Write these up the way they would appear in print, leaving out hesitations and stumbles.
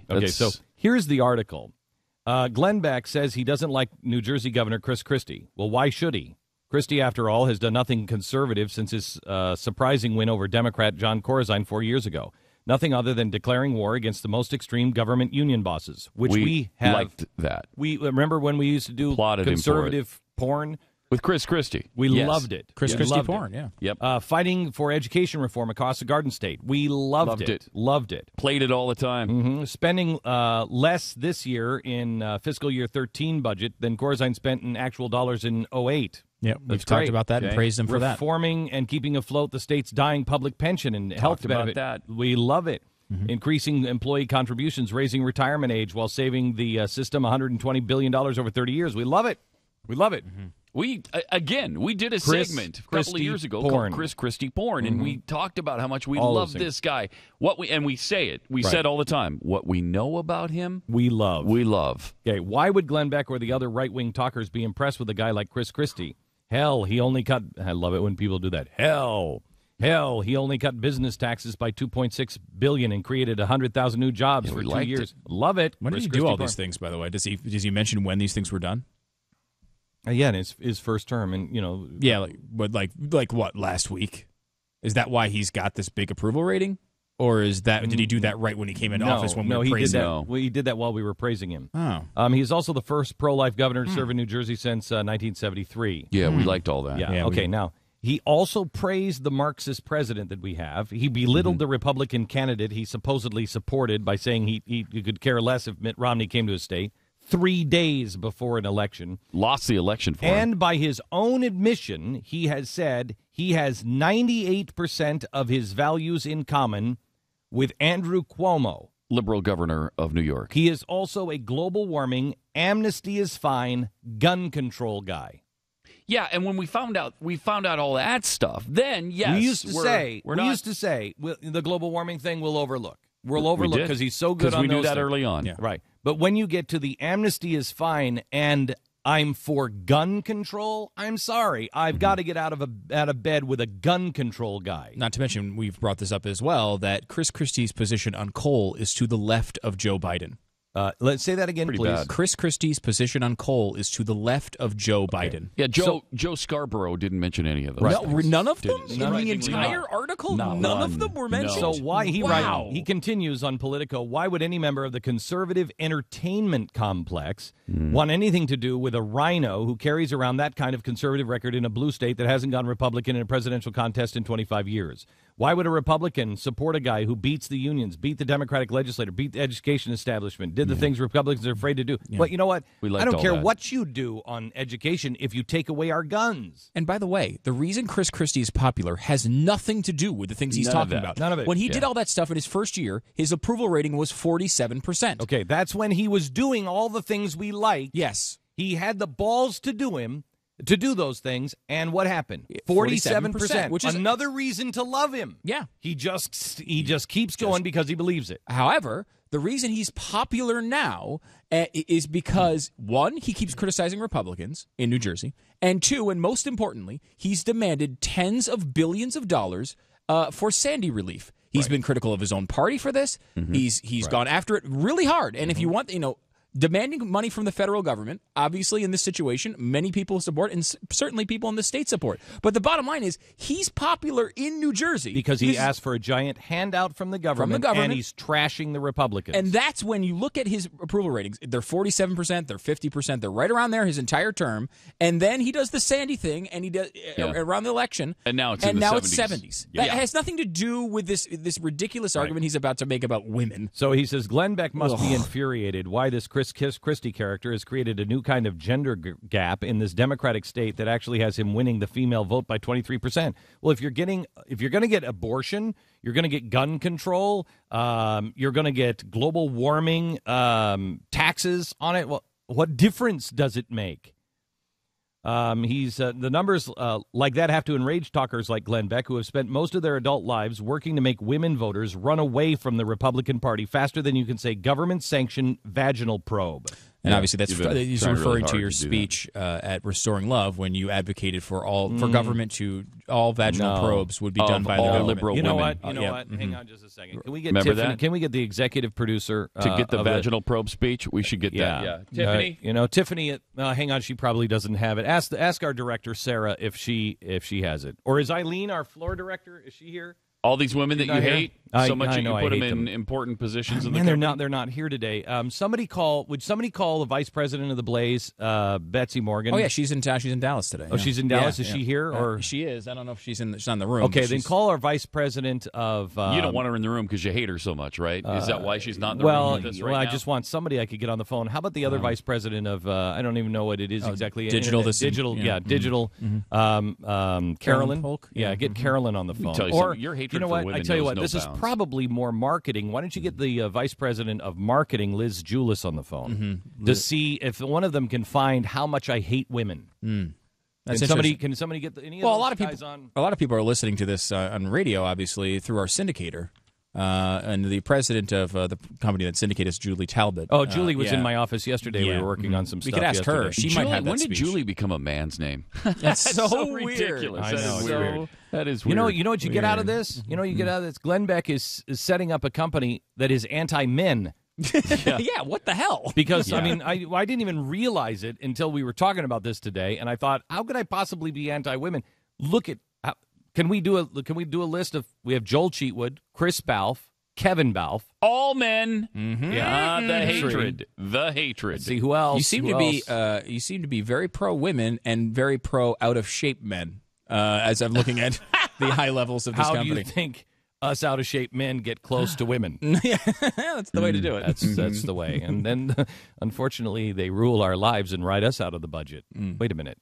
Okay, so here's the article. Glenn Beck says he doesn't like New Jersey Governor Chris Christie. Well, why should he? Christie, after all, has done nothing conservative since his surprising win over Democrat John Corzine 4 years ago. Nothing other than declaring war against the most extreme government union bosses, which we have liked that. We remember when we used to do conservative porn with Chris Christie. We loved it. Chris Christie porn, yeah. Yep. Fighting for education reform across the Garden State. We loved it. Loved it. Played it all the time. Mm-hmm. Spending less this year in fiscal year 13 budget than Corzine spent in actual dollars in 08. Yeah, we've talked about that and praised him for that. Reforming and keeping afloat the state's dying public pension and health benefit. That. We love it. Mm-hmm. Increasing employee contributions, raising retirement age while saving the system $120 billion over 30 years. We love it. We love it. Mm-hmm. We did a segment a couple of years ago called Chris Christie Porn, and we talked about how much we love this guy. We say it. We said all the time, what we know about him, we love. We love. Okay, why would Glenn Beck or the other right-wing talkers be impressed with a guy like Chris Christie? Hell, he only cut. I love it when people do that. Hell, he only cut business taxes by $2.6 billion and created 100,000 new jobs for 2 years. Love it. When did he do all these things? By the way, does he mention when these things were done? Yeah, in his first term, and yeah, like what, last week? Is that why he's got this big approval rating, or is that did he do that right when he came into office when we were praising him? Well, he did that while we were praising him. Oh, he's also the first pro-life governor to serve in New Jersey since 1973. Yeah, we liked all that. Yeah. Okay, now he also praised the Marxist president that we have. He belittled the Republican candidate he supposedly supported by saying he could care less if Mitt Romney came to his state 3 days before an election. Lost the election for him. And by his own admission, he has said he has 98% of his values in common with Andrew Cuomo, liberal governor of New York. He is also a global warming, amnesty is fine, gun control guy. Yeah, and when we found out all that stuff, then yes, we used to say the global warming thing we'll overlook. We'll overlook because he's so good on those. Because we knew that things. early on. Yeah. Right. But when you get to the amnesty is fine and I'm for gun control, I'm sorry. I've got to get out of bed with a gun control guy. Not to mention, we've brought this up as well, that Chris Christie's position on coal is to the left of Joe Biden. Let's say that again, please. Bad. Chris Christie's position on coal is to the left of Joe Biden. Yeah, Joe Scarborough didn't mention any of those. No, none of them in the entire article. None of them were mentioned. So why he continues on Politico? Why would any member of the conservative entertainment complex want anything to do with a rhino who carries around that kind of conservative record in a blue state that hasn't gone Republican in a presidential contest in 25 years? Why would a Republican support a guy who beats the unions, beat the Democratic legislature, beat the education establishment, did the things Republicans are afraid to do? Yeah. But you know what? I don't care what you do on education if you take away our guns. And by the way, the reason Chris Christie is popular has nothing to do with the things he's talking about. None of it. When he did all that stuff in his first year, his approval rating was 47%. Okay, that's when he was doing all the things we like. Yes. He had the balls to do those things, and what happened? 47%, which is another reason to love him. Yeah. He just keeps going because he believes it. However, the reason he's popular now is because, one, he keeps criticizing Republicans in New Jersey, and two, and most importantly, he's demanded tens of billions of dollars for Sandy relief. He's been critical of his own party for this. He's gone after it really hard. And if you want, demanding money from the federal government, obviously in this situation, many people support, and certainly people in the state support. But the bottom line is he's popular in New Jersey. Because he asked for a giant handout from the government, and he's trashing the Republicans. And that's when you look at his approval ratings. They're 47%, they're 50%, they're right around there his entire term. And then he does the Sandy thing, and he does around the election. And now it's in the 70s. That has nothing to do with this ridiculous argument he's about to make about women. So he says Glenn Beck must be infuriated why this Chris Christie character has created a new kind of gender gap in this Democratic state that actually has him winning the female vote by 23%. Well, if you're going to get abortion, you're going to get gun control, you're going to get global warming taxes on it. Well, what difference does it make? The numbers like that have to enrage talkers like Glenn Beck, who have spent most of their adult lives working to make women voters run away from the Republican Party faster than you can say government-sanctioned vaginal probe. And obviously, he's referring to your speech at Restoring Love when you advocated for government to all vaginal probes would be done by the liberal women. What? You know what? Hang on just a second. Can we get Remember Tiffany? that? Can we get the executive producer to get the vaginal probe speech? We should get that. Yeah, Tiffany. Tiffany. Hang on, she probably doesn't have it. Ask our director Sarah if she has it. Or is Eileen, our floor director? Is she here? All these women that you hate so much that you put them in them. important positions in the company. They're not here today. Would somebody call the vice president of the Blaze, Betsy Morgan? Oh yeah, she's in town. She's in Dallas today. Oh, she's in Dallas. Is she here or she is? I don't know if she's in the room. Okay, then call our vice president of. You don't want her in the room because you hate her so much, right? Is that why she's not in the room with us right now? I just want somebody I could get on the phone. How about the other vice president of? I don't even know what it is exactly. Digital. Digital. Carolyn Polk. Yeah, get Carolyn on the phone. Or your hatred for women. I tell you what, this is probably more marketing. Why don't you get the vice president of marketing, Liz Julis, on the phone to see if one of them can find how much I hate women? That's Can somebody get any of those guys on? A lot of people are listening to this on radio, obviously, through our syndicator. And the president of the company that syndicates Julie Talbot. Oh, Julie was in my office yesterday. We were working on some stuff. We could ask her. She might have that When did speech. Julie become a man's name? That's so ridiculous. I know. Weird. That is weird. You know what you get out of this? You get out of this? Glenn Beck is setting up a company that is anti-men. Yeah, what the hell? Because I didn't even realize it until we were talking about this today, and I thought, how could I possibly be anti-women? Look at can we do a list of? We have Joel Cheatwood, Chris Balfe, Kevin Balfe, all men. Yeah, the hatred. Let's see who else. You seem to be very pro women and very pro out of shape men. As I'm looking at the high levels of this company. How do you think us out of shape men get close to women? That's the way to do it. That's the way. And then, unfortunately, they rule our lives and write us out of the budget. Wait a minute.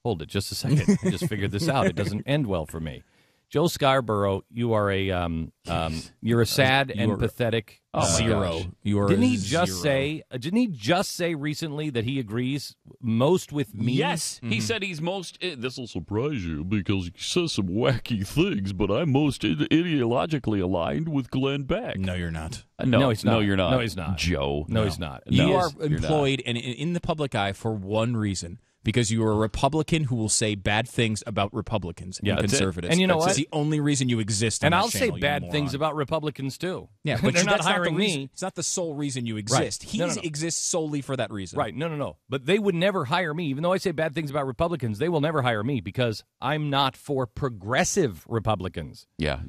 Hold it just a second. I just figured this out. It doesn't end well for me. Joe Scarborough, you are you're a sad and pathetic zero. You are Didn't he just say recently that he agrees most with me? Yes, he said he's most. This will surprise you because he says some wacky things, but I'm most ideologically aligned with Glenn Beck. No, you're not. No, he's not. No, you're not. No, he's not. Joe. No, he's not. You are employed and in the public eye for one reason. Because you are a Republican who will say bad things about Republicans and conservatives. And you know what? That's the only reason you exist. And I'll say bad things about Republicans too. Yeah, but they're not hiring me. It's not the sole reason you exist. Right. He exists solely for that reason. Right? No. But they would never hire me, even though I say bad things about Republicans. They will never hire me because I'm not for progressive Republicans. Yeah,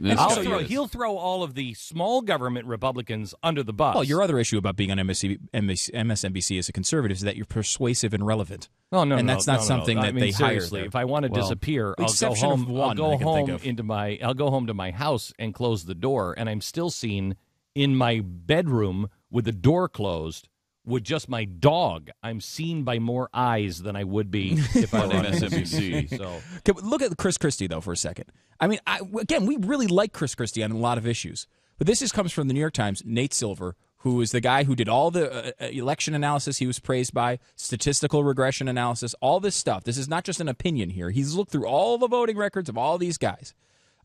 he'll throw all of the small government Republicans under the bus. Well, your other issue about being on MSNBC as a conservative is that you're persuasive and relevant. Oh no, and that's not something that they hire. Seriously, if I want to disappear, I'll go home. I'll go home to my house and close the door, and I'm still seen in my bedroom with the door closed with just my dog. I'm seen by more eyes than I would be if I were on MSNBC. So look at Chris Christie though for a second. I mean, again, we really like Chris Christie on a lot of issues, but this comes from the New York Times. Nate Silver, who is the guy who did all the election analysis he was praised by, statistical regression analysis, all this stuff. This is not just an opinion here. He's looked through all the voting records of all these guys.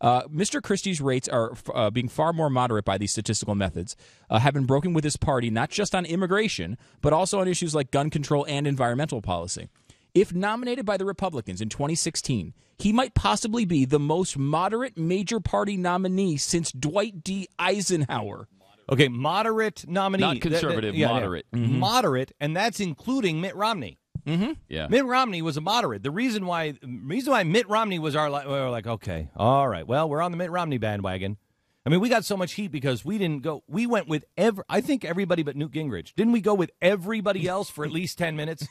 Mr. Christie's rates are being far more moderate by these statistical methods, have been broken with his party, not just on immigration, but also on issues like gun control and environmental policy. If nominated by the Republicans in 2016, he might possibly be the most moderate major party nominee since Dwight D. Eisenhower. Okay, moderate nominee. Not conservative, moderate. Yeah. Mm-hmm. Moderate, and that's including Mitt Romney. Mm-hmm. Yeah. Mitt Romney was a moderate. The reason why Mitt Romney was we were like, okay, all right, well, we're on the Mitt Romney bandwagon. I mean, we got so much heat because we didn't go. We went with I think everybody but Newt Gingrich. Didn't we go with everybody else for at least 10 minutes?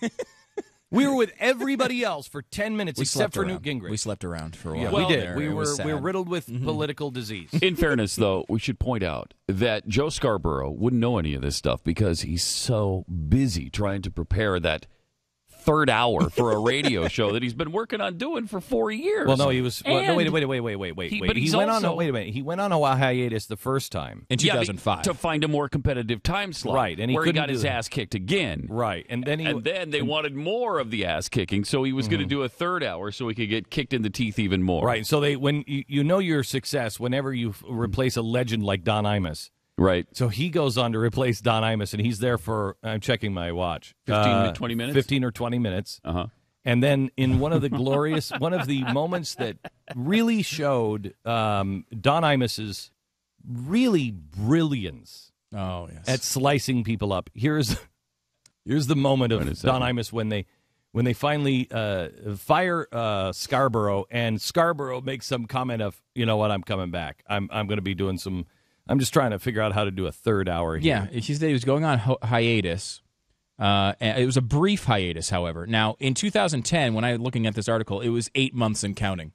We were with everybody else for 10 minutes except for Newt Gingrich. We slept around for a while. Yeah, we did. We were riddled with political disease. In fairness, though, we should point out that Joe Scarborough wouldn't know any of this stuff because he's so busy trying to prepare that third hour for a radio show that he's been working on doing for 4 years. Well, no, he was. Wait. He went on a hiatus the first time in 2005 to find a more competitive time slot, right? And he got his ass kicked again, right? And then they wanted more of the ass kicking, so he was going to do a third hour so he could get kicked in the teeth even more, right? So when you know your success whenever you replace a legend like Don Imus. Right. So he goes on to replace Don Imus, and he's there for, I'm checking my watch, 20 minutes? 15 or 20 minutes. Uh-huh. And then in one of the moments that really showed Don Imus's really brilliance at slicing people up. Here's the moment of Don Imus when they finally fire Scarborough, and Scarborough makes some comment of, you know what, I'm coming back. I'm going to be doing some. I'm just trying to figure out how to do a third hour here. Yeah, he said he was going on hiatus. It was a brief hiatus, however. Now, in 2010, when I was looking at this article, it was 8 months and counting.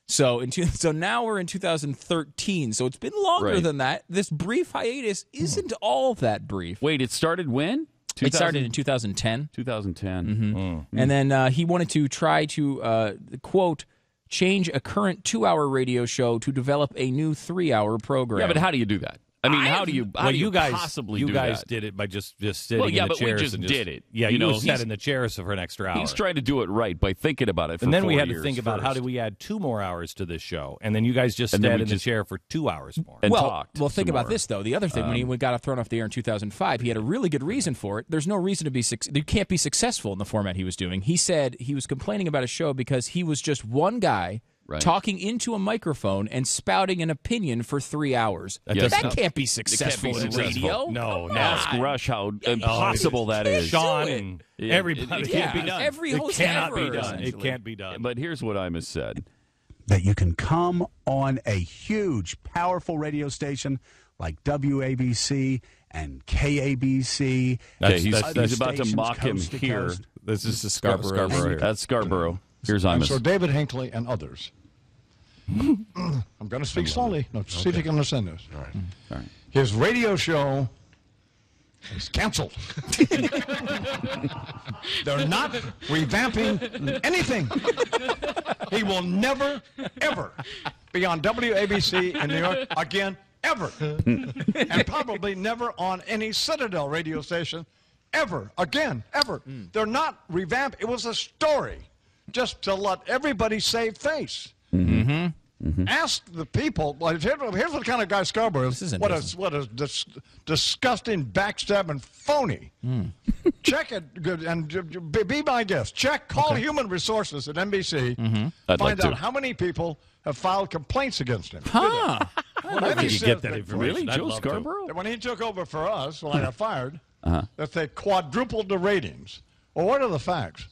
So now we're in 2013, so it's been longer than that. This brief hiatus isn't all that brief. Wait, it started when? It started in 2010. 2010. Mm-hmm. And then he wanted to try to, quote, change a current 2-hour radio show to develop a new 3-hour program. Yeah, but how do you do that? I mean, how do you possibly do that? You guys did it by just sitting in the chairs. We just did it. Yeah, you sat in the chairs for an extra hour. He's trying to do it right by thinking about it for 4 years. And then we had years to think about how do we add 2 more hours to this show. And then you guys just sat in the chair for 2 hours more. And talked. Well, think about this, though. The other thing, when he got thrown off the air in 2005, he had a really good reason for it. There's no reason to be you can't be successful in the format he was doing. He said he was complaining about a show because he was just one guy talking into a microphone and spouting an opinion for 3 hours. That can't be successful in radio. No. Ask Rush how impossible that is. Sean and everybody. It can't be done. Every host cannot ever, be done. It can't be done. But here's what Imus said. That you can come on a huge, powerful radio station like WABC and KABC. He's about to mock him here. This is the Scarborough. That's Scarborough. Here's Imus. So David Hinckley and others. I'm going to speak slowly. No, see if you can understand this. All right. His radio show is canceled. They're not revamping anything. He will never, ever be on WABC in New York again, ever. And probably never on any Citadel radio station ever, again, ever. They're not revamped. It was a story just to let everybody save face. Mm-hmm. Mm-hmm. Ask the people. Well, here's what kind of guy Scarborough is. What a disgusting, backstabbing phony. Check it good and be my guest. Call Human Resources at NBC. Find out how many people have filed complaints against him. Where did you get that information? Really, Joe Scarborough? When he took over for us, when I got fired, that they quadrupled the ratings. Well, what are the facts?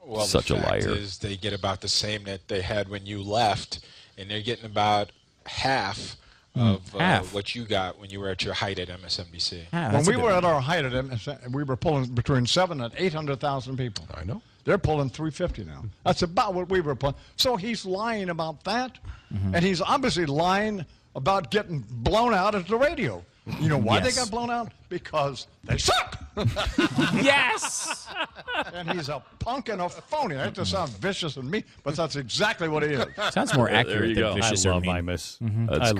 Well, such the a fact liar. is they get about the same that they had when you left, and they're getting about half of what you got when you were at your height at MSNBC. When we were at our height at MSNBC, we were pulling between 700,000 and 800,000 people. I know. They're pulling 350 now. That's about what we were pulling. So he's lying about that, and he's obviously lying about getting blown out at the radio. You know why they got blown out? Because they suck. Yes. And he's a punk and a phony. That just sounds vicious and mean, but that's exactly what he is. Sounds more accurate than vicious I or love mean. Imus. That's great.